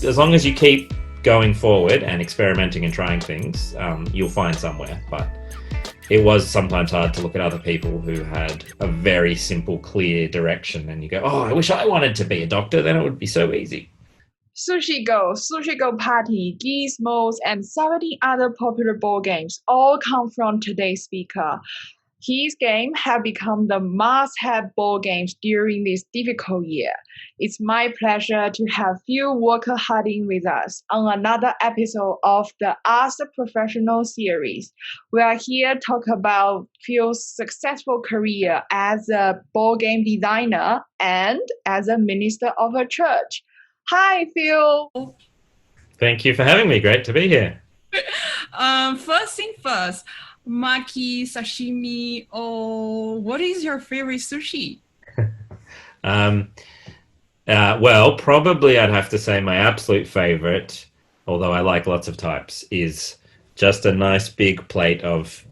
as long as you keep going forward and experimenting and trying things, you'll find somewhere. But it was sometimes hard to look at other people who had a very simple, clear direction, and you go, "Oh, I wish I wanted to be a doctor. Then it would be so easy." Sushi Go Party, Gizmos, and 70 other popular board games all come from today's speaker. His game have become the must-have board games during this difficult year. It's my pleasure to have Phil Walker Harding with us on another episode of the Ask the Professional series. We are here to talk about Phil's successful career as a board game designer and as a minister of a church. Hi, Phil. Thank you for having me. Great to be here. First thing first, maki, sashimi, or what is your favorite sushi? Well, probably I'd have to say my absolute favorite, although I like lots of types, is just a nice big plate of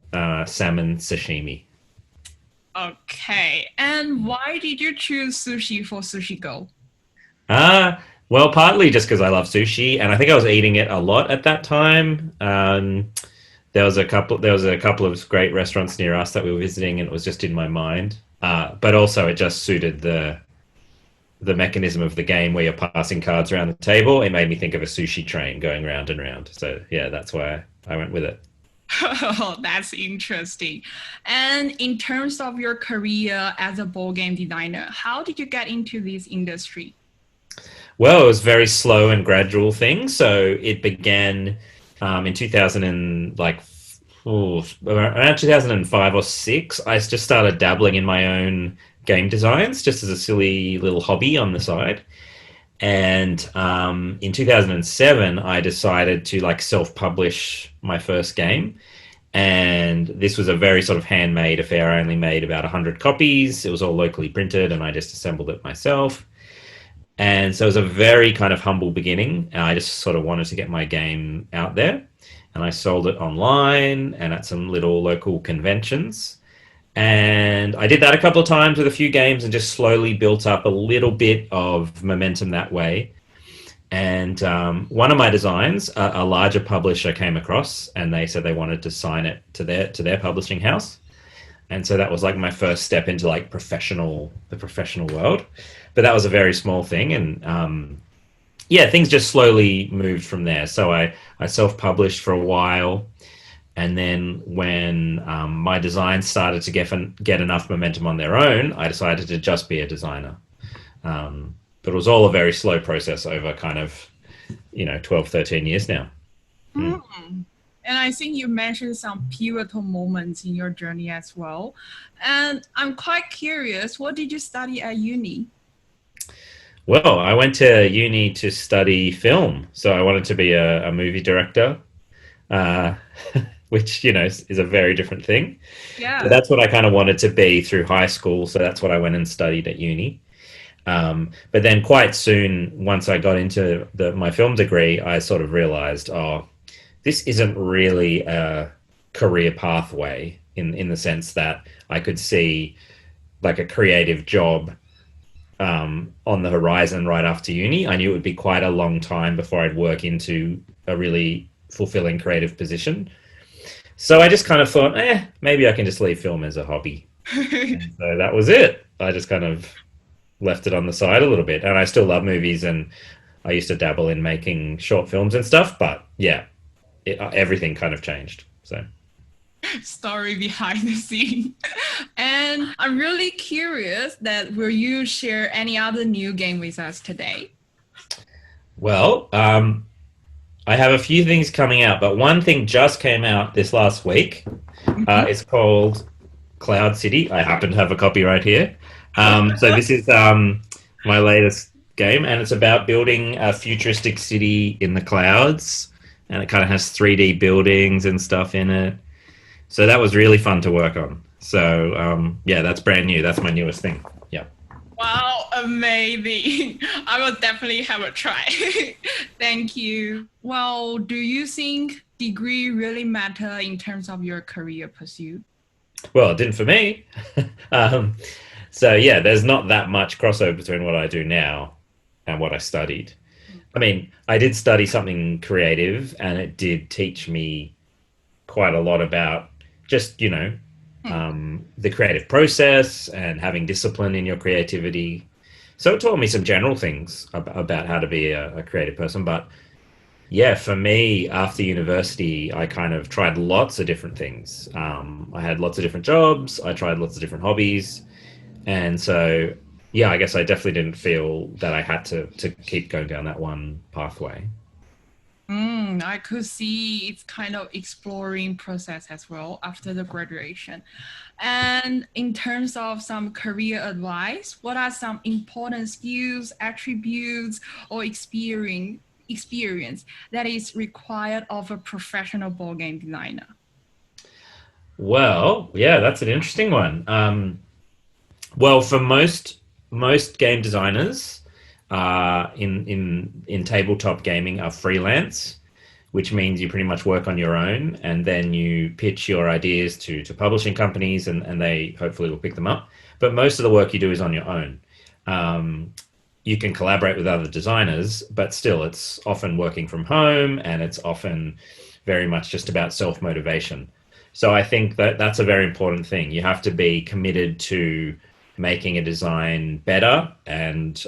salmon sashimi. Okay, and why did you choose sushi for Sushi Go? Well, partly just because I love sushi, and I think I was eating it a lot at that time. There was a couple of great restaurants near us that we were visiting, and it was just in my mind. But also, it just suited the mechanism of the game where you're passing cards around the table. It made me think of a sushi train going round and round. So yeah, that's why I went with it. Oh, that's interesting. And in terms of your career as a board game designer, how did you get into this industry? Well, it was a very slow and gradual thing. So it began in 2000 and around 2005 or six. I just started dabbling in my own game designs just as a silly little hobby on the side. And in 2007, I decided to self-publish my first game. And this was a very sort of handmade affair. I only made about 100 copies. It was all locally printed, and I just assembled it myself. And so it was a very kind of humble beginning. I just sort of wanted to get my game out there. And I sold it online and at some little local conventions. And I did that a couple of times with a few games and just slowly built up a little bit of momentum that way. And one of my designs, a larger publisher came across, and they said they wanted to sign it to their publishing house. And so that was like my first step into the professional world. But that was a very small thing. And things just slowly moved from there. So I self-published for a while. And then when my designs started to get enough momentum on their own, I decided to just be a designer. But it was all a very slow process over kind of, 12, 13 years now. Mm. And I think you mentioned some pivotal moments in your journey as well. And I'm quite curious, what did you study at uni? Well, I went to uni to study film. So I wanted to be a movie director, which, is a very different thing. Yeah. So that's what I kind of wanted to be through high school. So that's what I went and studied at uni. But then quite soon, once I got into my film degree, I sort of realized, this isn't really a career pathway in the sense that I could see like a creative job on the horizon right after uni. I knew it would be quite a long time before I'd work into a really fulfilling creative position. So I just kind of thought, maybe I can just leave film as a hobby. And so that was it. I just kind of left it on the side a little bit. And I still love movies, and I used to dabble in making short films and stuff. But yeah, everything kind of changed. So Story behind the scene. And I'm really curious that will you share any other new game with us today? Well, I have a few things coming out, but one thing just came out this last week. It's called Cloud City. I happen to have a copy right here. So this is my latest game, and it's about building a futuristic city in the clouds, and it kind of has 3D buildings and stuff in it. So that was really fun to work on. So that's brand new. That's my newest thing. Yeah. Wow, amazing. I will definitely have a try. Thank you. Well, do you think degree really matter in terms of your career pursuit? Well, it didn't for me. So yeah, there's not that much crossover between what I do now and what I studied. I mean, I did study something creative, and it did teach me quite a lot about just, Hmm. the creative process and having discipline in your creativity. So it taught me some general things about how to be a creative person. But yeah, for me, after university, I kind of tried lots of different things. I had lots of different jobs, I tried lots of different hobbies. And so, yeah, I guess I definitely didn't feel that I had to keep going down that one pathway. I could see it's kind of exploring process as well after the graduation. And in terms of some career advice, what are some important skills, attributes, or experience that is required of a professional board game designer? Well, yeah, that's an interesting one. Well, for most game designers in tabletop gaming are freelance, which means you pretty much work on your own, and then you pitch your ideas to publishing companies, and they hopefully will pick them up. But most of the work you do is on your own. Um, you can collaborate with other designers, but still, it's often working from home, and it's often very much just about self motivation. So I think that that's a very important thing. You have to be committed to making a design better and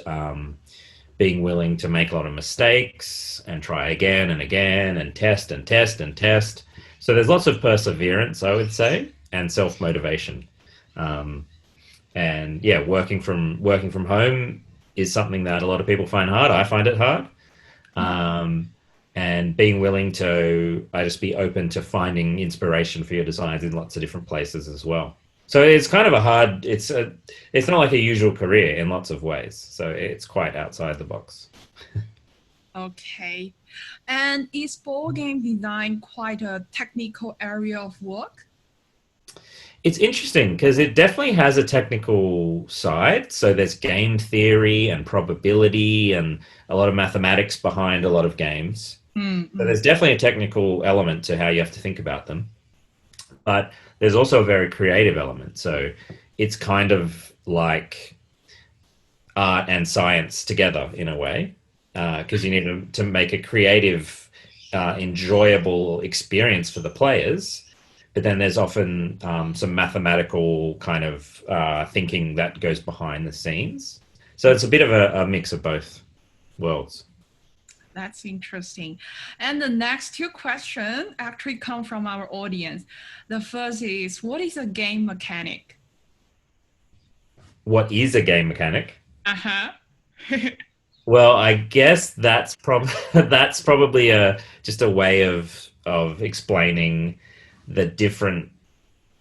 being willing to make a lot of mistakes and try again and again and test and test and test. So there's lots of perseverance, I would say, and self motivation. Um, and yeah, working from home is something that a lot of people find hard. I find it hard. Um, and being willing to, I just be open to finding inspiration for your designs in lots of different places as well. So it's kind of a hard. It's not like a usual career in lots of ways. So it's quite outside the box. Okay. And is board game design quite a technical area of work? It's interesting because it definitely has a technical side. So there's game theory and probability and a lot of mathematics behind a lot of games. So Mm-mm. there's definitely a technical element to how you have to think about them. But there's also a very creative element. So it's kind of like art and science together in a way, because you need to make a creative, enjoyable experience for the players. But then there's often some mathematical kind of thinking that goes behind the scenes. So it's a bit of a mix of both worlds. That's interesting. And the next two questions actually come from our audience. The first is, what is a game mechanic? What is a game mechanic? Uh-huh. Well, I guess that's probably a just a way of explaining the different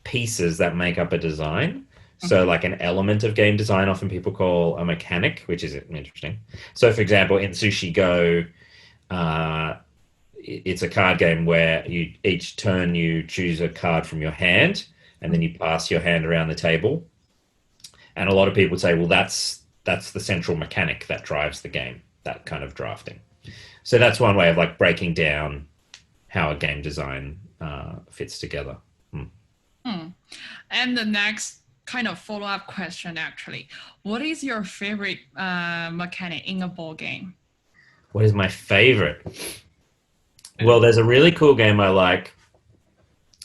pieces that make up a design. So, like an element of game design, often people call a mechanic, which is interesting. So, for example, in Sushi Go, uh, it's a card game where you each turn you choose a card from your hand, and then you pass your hand around the table. And a lot of people say, well, that's the central mechanic that drives the game, that kind of drafting. So that's one way of like breaking down how a game design fits together. Hmm. Hmm. And the next kind of follow-up question, actually, what is your favorite mechanic in a ball game? What is my favorite? Well, there's a really cool game I like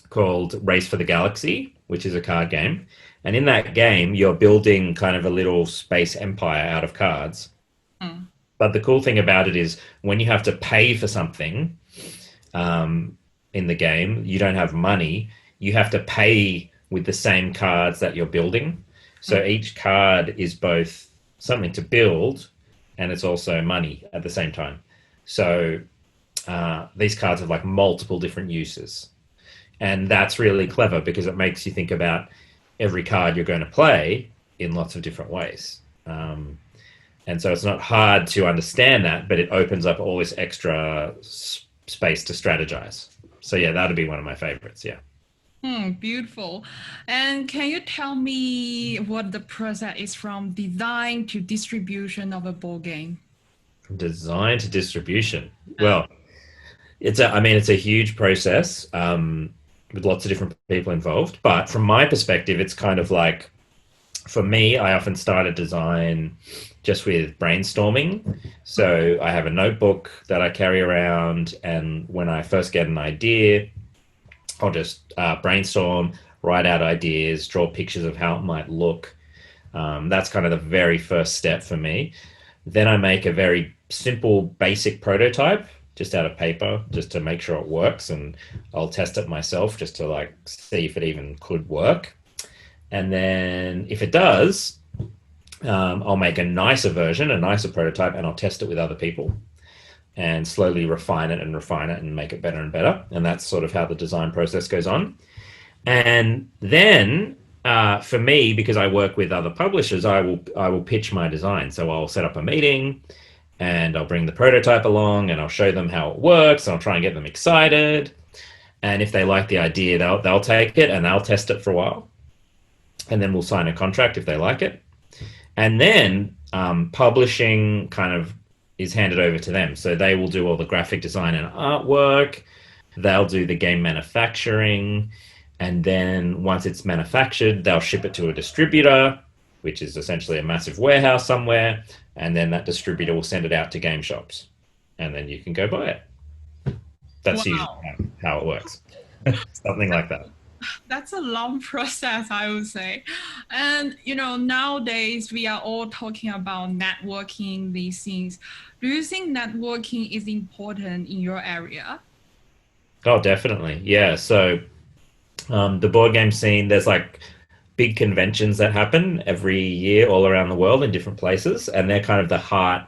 called Race for the Galaxy, which is a card game. And in that game, you're building kind of a little space empire out of cards. Hmm. But the cool thing about it is when you have to pay for something in the game, you don't have money. You have to pay with the same cards that you're building. So each card is both something to build and it's also money at the same time. So these cards have like multiple different uses. And that's really clever because it makes you think about every card you're going to play in lots of different ways. And so it's not hard to understand that, but it opens up all this extra space to strategize. So yeah, that'd be one of my favorites. Yeah. Beautiful. And can you tell me what the process is from design to distribution of a ball game? From design to distribution. Uh, Well, I mean, it's a huge process with lots of different people involved. But from my perspective, it's kind of like, for me, I often start a design just with brainstorming. So I have a notebook that I carry around, and when I first get an idea, I'll just brainstorm, write out ideas, draw pictures of how it might look. That's kind of the very first step for me. Then I make a very simple, basic prototype just out of paper, just to make sure it works, and I'll test it myself just to like see if it even could work. And then if it does, I'll make a nicer version, a nicer prototype, and I'll test it with other people and slowly refine it and make it better and better. And that's sort of how the design process goes on. And then for me, because I work with other publishers, I will pitch my design. So I'll set up a meeting and I'll bring the prototype along and I'll show them how it works and I'll try and get them excited. And if they like the idea, they'll take it and they'll test it for a while. And then we'll sign a contract if they like it. And then publishing kind of is handed over to them. So they will do all the graphic design and artwork. They'll do the game manufacturing. And then once it's manufactured, they'll ship it to a distributor, which is essentially a massive warehouse somewhere. And then that distributor will send it out to game shops. And then you can go buy it. That's usually how it works. Something like that. That's a long process, I would say. And, nowadays we are all talking about networking, these things. Do you think networking is important in your area? Oh, definitely. Yeah. So the board game scene, there's like big conventions that happen every year all around the world in different places. And they're kind of the heart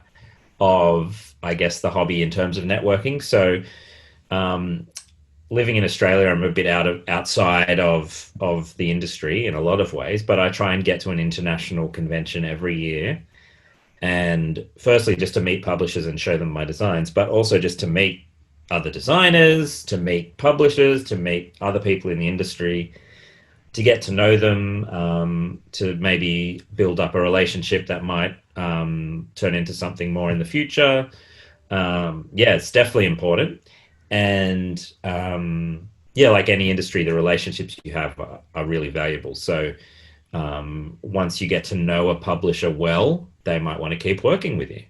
of, I guess, the hobby in terms of networking. So living in Australia, I'm a bit outside of the industry in a lot of ways, but I try and get to an international convention every year. And firstly, just to meet publishers and show them my designs, but also just to meet other designers, to meet publishers, to meet other people in the industry, to get to know them, to maybe build up a relationship that might turn into something more in the future. Yeah, it's definitely important. And like any industry, the relationships you have are really valuable. So once you get to know a publisher well, they might want to keep working with you.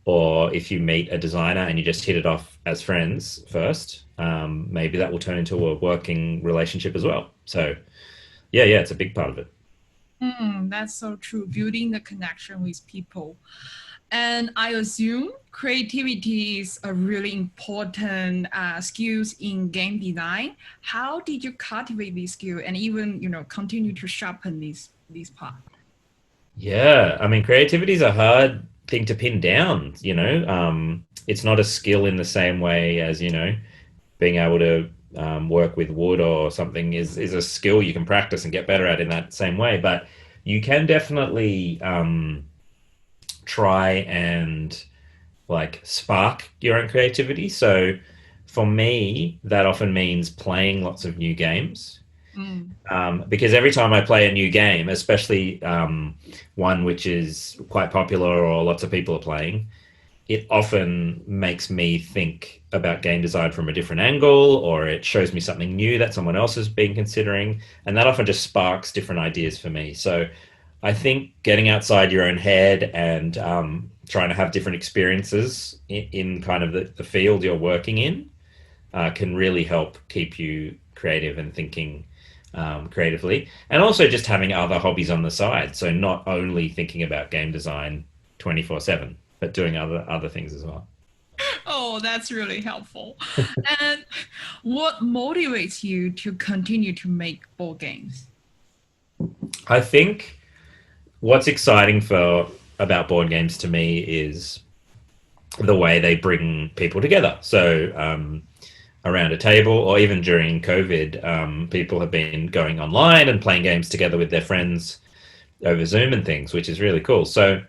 Or if you meet a designer and you just hit it off as friends first, maybe that will turn into a working relationship as well. So yeah, it's a big part of it. That's so true. Building the connection with people. And I assume creativity is a really important skills in game design. How did you cultivate this skill and even, continue to sharpen this part? Yeah, I mean, creativity is a hard thing to pin down, it's not a skill in the same way as, being able to work with wood or something is a skill you can practice and get better at in that same way. But you can definitely try and like spark your own creativity. So for me, that often means playing lots of new games. Because every time I play a new game, especially one which is quite popular or lots of people are playing, it often makes me think about game design from a different angle, or it shows me something new that someone else has been considering. And that often just sparks different ideas for me. So I think getting outside your own head and trying to have different experiences in kind of the field you're working in can really help keep you creative and thinking creatively, and also just having other hobbies on the side. So not only thinking about game design 24/7, but doing other things as well. Oh, that's really helpful. And what motivates you to continue to make board games? I think what's exciting about board games to me is the way they bring people together. So around a table, or even during COVID, people have been going online and playing games together with their friends over Zoom and things, which is really cool. So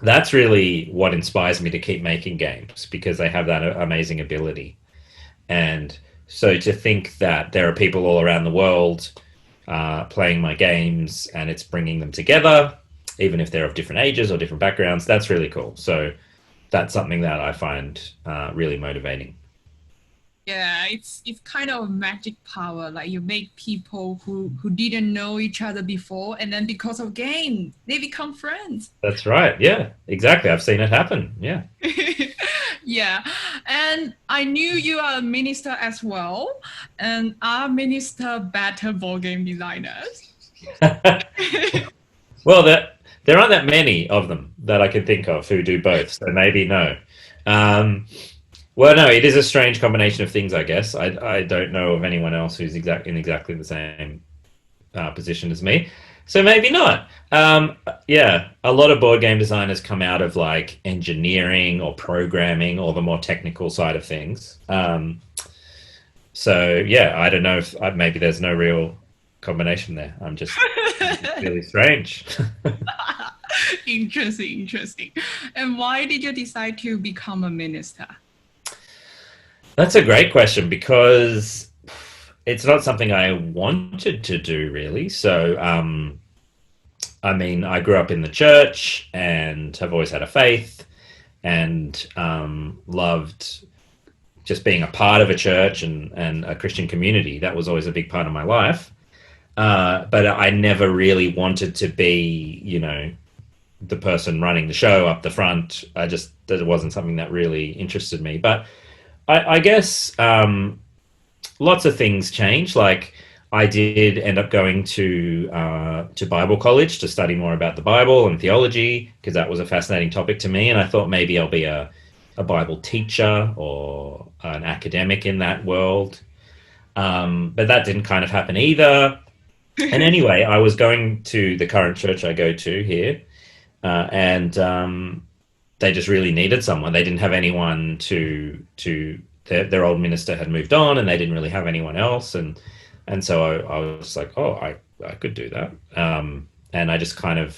that's really what inspires me to keep making games, because they have that amazing ability. And so to think that there are people all around the world playing my games and it's bringing them together, even if they're of different ages or different backgrounds, that's really cool. So that's something that I find really motivating. Yeah, it's kind of magic power. Like you make people who didn't know each other before, and then because of game, they become friends. That's right. Yeah, exactly. I've seen it happen. Yeah. Yeah, and I knew you are a minister as well, and are minister better ball game designers? Well, there aren't that many of them that I can think of who do both, so maybe no. Um, well, no, it is a strange combination of things, I guess. I don't know of anyone else who's in exactly the same position as me, so maybe not. Yeah, a lot of board game designers come out of like engineering or programming or the more technical side of things. So yeah, I don't know if maybe there's no real combination there. I'm just really strange. Interesting, interesting. And why did you decide to become a minister? That's a great question because it's not something I wanted to do really. So, I mean, I grew up in the church and have always had a faith and loved just being a part of a church and a Christian community. That was always a big part of my life. But I never really wanted to be, the person running the show up the front. That wasn't something that really interested me. But I guess lots of things changed. Like I did end up going to Bible college to study more about the Bible and theology because that was a fascinating topic to me, and I thought maybe I'll be a Bible teacher or an academic in that world. But that didn't kind of happen either. And anyway, I was going to the current church I go to here, and they just really needed someone. They didn't have anyone to their old minister had moved on, and they didn't really have anyone else. And so I was like, oh, I could do that. And I just kind of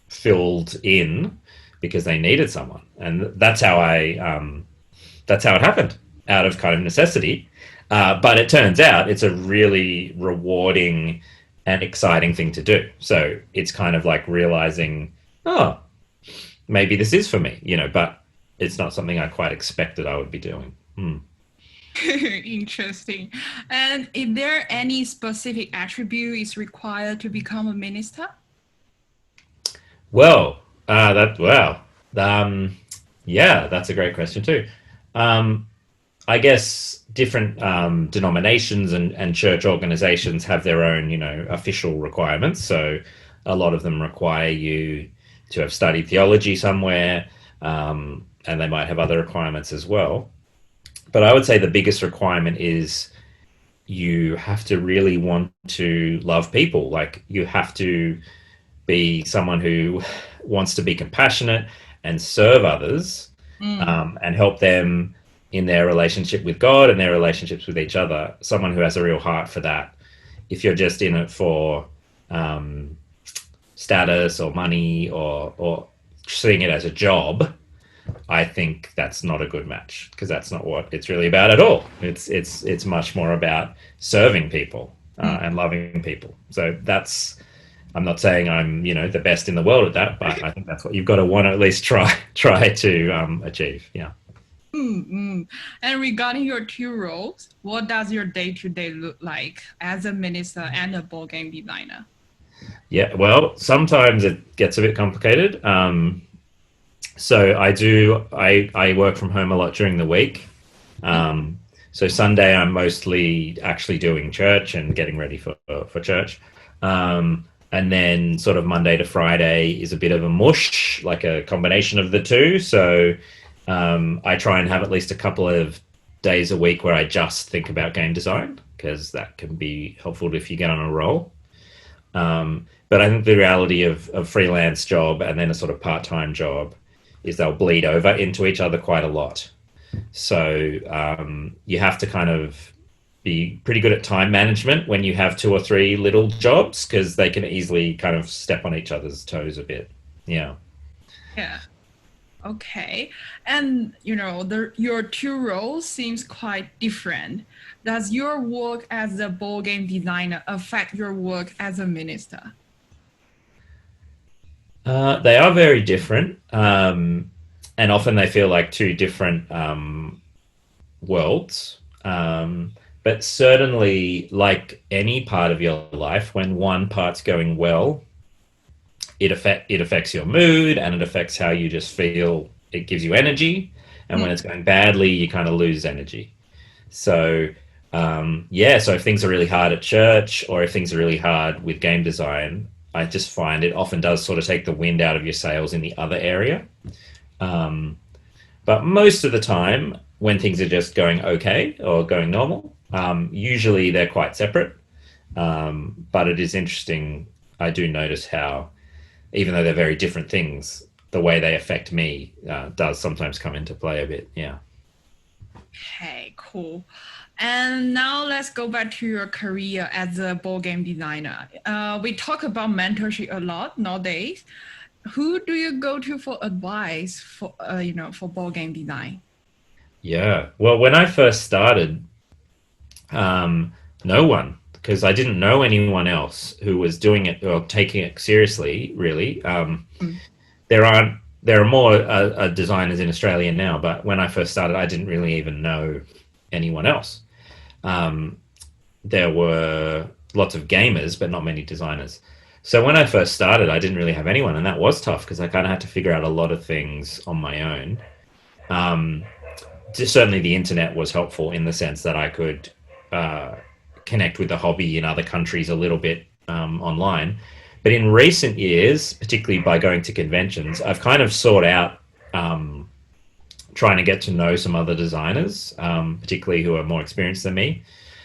filled in because they needed someone, and that's how it happened out of kind of necessity. But it turns out it's a really rewarding and exciting thing to do. So it's kind of like realizing, oh, maybe this is for me, but it's not something I quite expected I would be doing. Hmm. Interesting. And is there any specific attribute is required to become a minister? Well, that wow, um, yeah, that's a great question too. Um, I guess different denominations and church organizations have their own, official requirements. So a lot of them require you to have studied theology somewhere, and they might have other requirements as well. But I would say the biggest requirement is you have to really want to love people. Like you have to be someone who wants to be compassionate and serve others, Mm. and help them in their relationship with God and their relationships with each other. Someone who has a real heart for that. If you're just in it for um, status or money or seeing it as a job, I think that's not a good match because that's not what it's really about at all. It's much more about serving people Mm. and loving people. So that's I'm not saying I'm the best in the world at that, but I think that's what you've got to want to at least try to achieve. Yeah. Mm. And regarding your two roles, what does your day-to-day look like as a minister and a board game designer? Yeah, well, sometimes it gets a bit complicated. So I work from home a lot during the week. Um, so Sunday I'm mostly actually doing church and getting ready for church. And then sort of Monday to Friday is a bit of a mush, like a combination of the two. So I try and have at least a couple of days a week where I just think about game design because that can be helpful if you get on a roll. But I think the reality of freelance job and then a sort of part-time job is they'll bleed over into each other quite a lot. So you have to kind of be pretty good at time management when you have two or three little jobs because they can easily kind of step on each other's toes a bit. Yeah. Yeah. Okay. And your two roles seems quite different. Does your work as a board game designer affect your work as a minister? They are very different, and often they feel like two different worlds. But certainly, like any part of your life, when one part's going well, it affects your mood and it affects how you just feel. It gives you energy, and when Mm. it's going badly, you kind of lose energy. So yeah, so if things are really hard at church or if things are really hard with game design, I just find it often does sort of take the wind out of your sails in the other area. Um, but most of the time, when things are just going okay or going normal, usually they're quite separate. But it is interesting. I do notice how, even though they're very different things, the way they affect me does sometimes come into play a bit. Yeah. Okay, cool. And now let's go back to your career as a board game designer. We talk about mentorship a lot nowadays. Who do you go to for advice for for board game design? Yeah. Well, when I first started, um, no one, because I didn't know anyone else who was doing it or taking it seriously, really. Mm. There are more designers in Australia now, but when I first started, I didn't really even know anyone else. Um, there were lots of gamers, but not many designers. So when I first started, I didn't really have anyone, and that was tough because I kind of had to figure out a lot of things on my own. Um, Certainly, the internet was helpful in the sense that I could uh, connect with the hobby in other countries a little bit online. But in recent years, particularly by going to conventions, I've kind of sought out um, trying to get to know some other designers, particularly who are more experienced than me.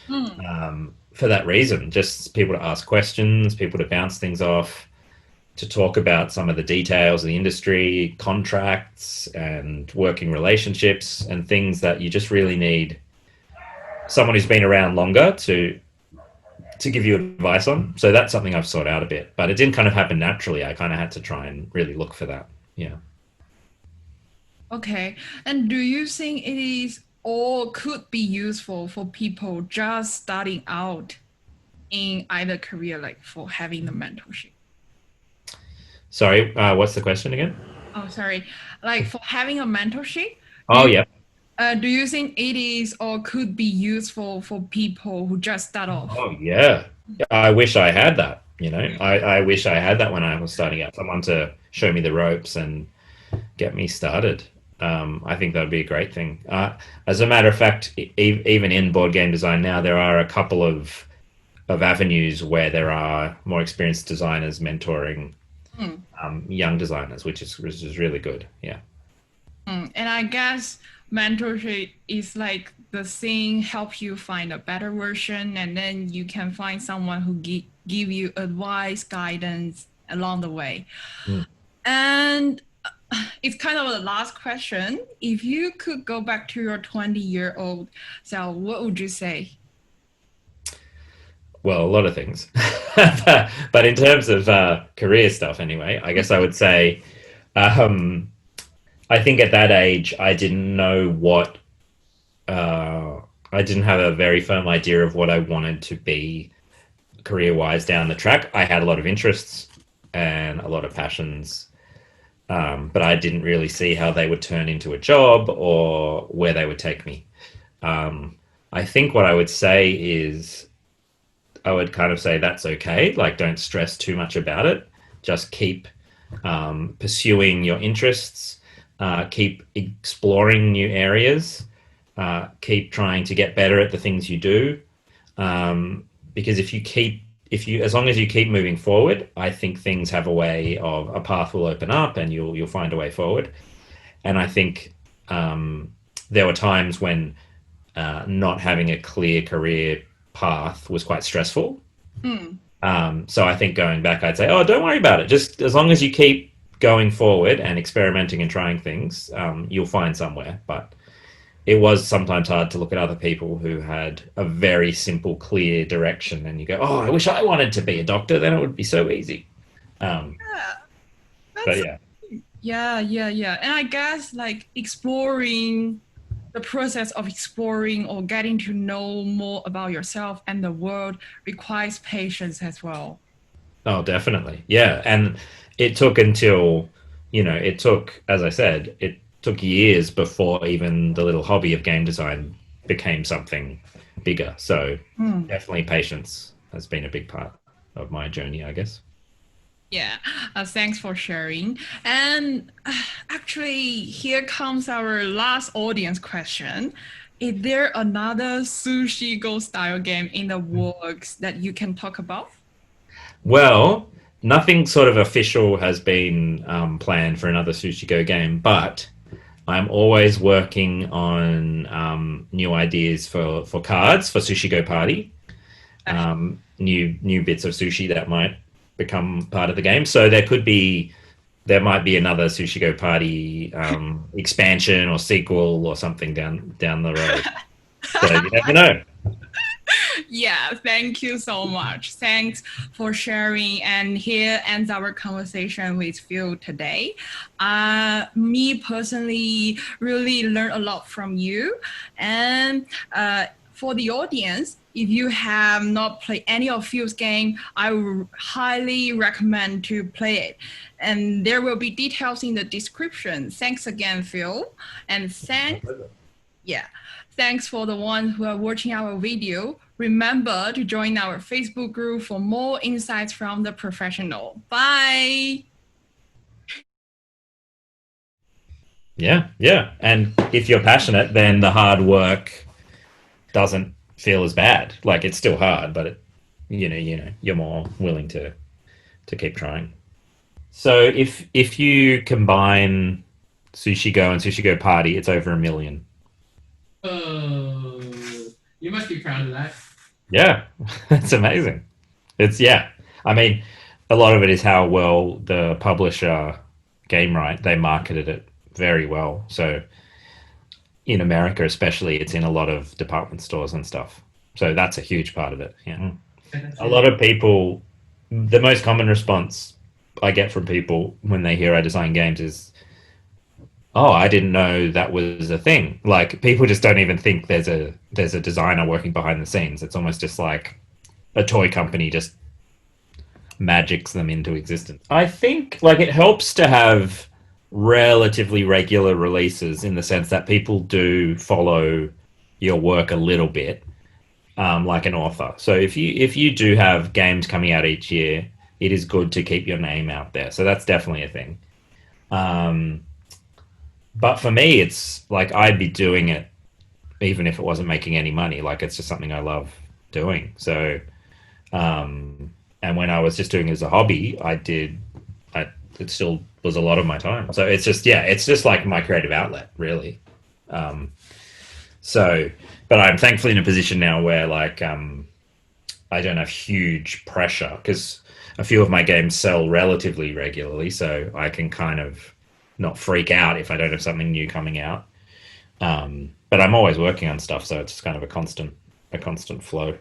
Mm. For that reason, just people to ask questions, people to bounce things off, to talk about some of the details of the industry, contracts, and working relationships, and things that you just really need someone who's been around longer to give you advice on. So that's something I've sought out a bit, but it didn't kind of happen naturally. I kind of had to try and really look for that. Yeah. Okay. And do you think it is or could be useful for people just starting out in either career, like for having the mentorship? Sorry, what's the question again? Oh, sorry. Like for having a mentorship, do Oh, you yeah. do you think it is or could be useful for people who just start off? Oh, yeah. I wish I had that. I wish I had that when I was starting out. Someone to show me the ropes and get me started. I think that would be a great thing. As a matter of fact, even in board game design now, there are a couple of avenues where there are more experienced designers mentoring Mm. young designers, which is really good. Yeah. And I guess mentorship is like the thing help you find a better version, and then you can find someone who give you advice, guidance along the way. Mm. And it's kind of the last question. If you could go back to your 20-year-old self, what would you say? Well, a lot of things, but in terms of career stuff, anyway, I guess I would say, um, I think at that age, I didn't know what I didn't have a very firm idea of what I wanted to be career wise down the track. I had a lot of interests and a lot of passions, but I didn't really see how they would turn into a job or where they would take me. I think what I would say is I would kind of say that's okay. Like, don't stress too much about it. Just keep pursuing your interests, keep exploring new areas, keep trying to get better at the things you do. Because as long as you keep moving forward, I think things have a path will open up, and you'll find a way forward. And I think there were times when not having a clear career path was quite stressful. Mm. So I think going back, I'd say, oh, don't worry about it. Just as long as you keep going forward and experimenting and trying things, you'll find somewhere. But it was sometimes hard to look at other people who had a very simple, clear direction, and you go, oh, I wish I wanted to be a doctor. Then it would be so easy. Yeah, But that's yeah. yeah. And I guess like exploring the process of exploring or getting to know more about yourself and the world requires patience as well. Oh, definitely. Yeah. And it took until, as I said, it took years before even the little hobby of game design became something bigger. So Hmm. definitely patience has been a big part of my journey, I guess. Yeah, thanks for sharing. And actually, here comes our last audience question. Is there another Sushi Go style game in the works that you can talk about? Well, nothing sort of official has been planned for another Sushi Go game, but I'm always working on new ideas for cards for Sushi Go Party. New bits of sushi that might become part of the game. So there might be another Sushi Go Party expansion or sequel or something down the road. So you never know. Yeah, thank you so much. Thanks for sharing. And here ends our conversation with Phil today. Me personally really learned a lot from you. And for the audience, if you have not played any of Phil's game, I would highly recommend to play it. And there will be details in the description. Thanks again, Phil. And yeah. Thanks for the ones who are watching our video. Remember to join our Facebook group for more insights from the professional. Bye. Yeah, yeah. And if you're passionate, then the hard work doesn't feel as bad. Like it's still hard, but you're more willing to keep trying. So if you combine Sushi Go and Sushi Go Party, it's over 1 million. Oh, you must be proud of that. Yeah, it's amazing. It's yeah. I mean, a lot of it is how well the publisher Game Right they marketed it very well. So in America, especially, it's in a lot of department stores and stuff. So that's a huge part of it. Yeah, That's a it. lot of people. The most common response I get from people when they hear I design games is, "Oh, I didn't know that was a thing." Like people just don't even think there's a designer working behind the scenes. It's almost just like a toy company just magics them into existence. I think like it helps to have relatively regular releases in the sense that people do follow your work a little bit, like an author. So if you do have games coming out each year, it is good to keep your name out there. So that's definitely a thing. Um, but for me, it's like I'd be doing it even if it wasn't making any money. Like it's just something I love doing. So and when I was just doing it as a hobby, it still was a lot of my time. So it's just yeah, it's just like my creative outlet, really. Um, so, but I'm thankfully in a position now where like I don't have huge pressure because a few of my games sell relatively regularly, so I can kind of not freak out if I don't have something new coming out. But I'm always working on stuff, so it's kind of a constant flow.